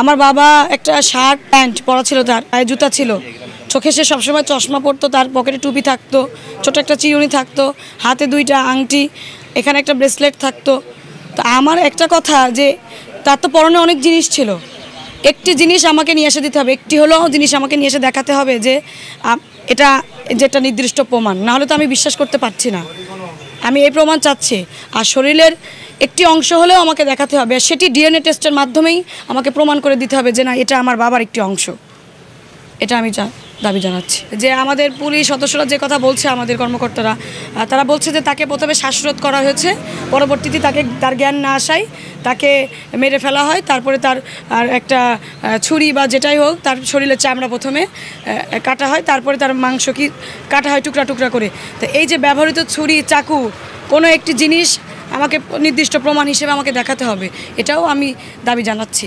আমার বাবা একটা শার্ট প্যান্ট পরা ছিল, তার পায়ে জুতা ছিল, চোখে সে সবসময় চশমা পরতো, তার পকেটে টুপি থাকতো, ছোট একটা চিরুনি থাকতো, হাতে 2টা আংটি, এখানে একটা ব্রেসলেট থাকতো। তো আমার একটা কথা যে তার তো পরনে অনেক জিনিস ছিল, একটি জিনিস আমাকে নিয়ে এসে দিতে হবে, একটি হলো জিনিস আমাকে নিয়ে এসে দেখাতে হবে যে এটা যেটা নির্দিষ্ট প্রমাণ, না হলে তো আমি বিশ্বাস করতে পারছি না। আমি এই প্রমাণ চাচ্ছি। আর শরীরের একটি অংশ হলেও আমাকে দেখাতে হবে, সেটি ডিএনএ টেস্টের মাধ্যমেই আমাকে প্রমাণ করে দিতে হবে যে না, এটা আমার বাবার একটি অংশ। এটা আমি দাবি জানাচ্ছি। যে আমাদের পুলিশ সদস্যরা যে কথা বলছে, আমাদের কর্মকর্তারা, তারা বলছে যে তাকে প্রথমে শ্বাসরোধ করা হয়েছে, পরবর্তীতে তার জ্ঞান না আসায় তাকে মেরে ফেলা হয়, তারপরে তার আর একটা ছুরি বা যেটাই হোক তার শরীরের চামড়া প্রথমে কাটা হয়, তারপরে তার মাংস কাটা হয় টুকরা টুকরা করে। তো এই যে ব্যবহৃত ছুরি, চাকু, কোনো একটি জিনিস আমাকে নির্দিষ্ট প্রমাণ হিসেবে আমাকে দেখাতে হবে, এটাও আমি দাবি জানাচ্ছি।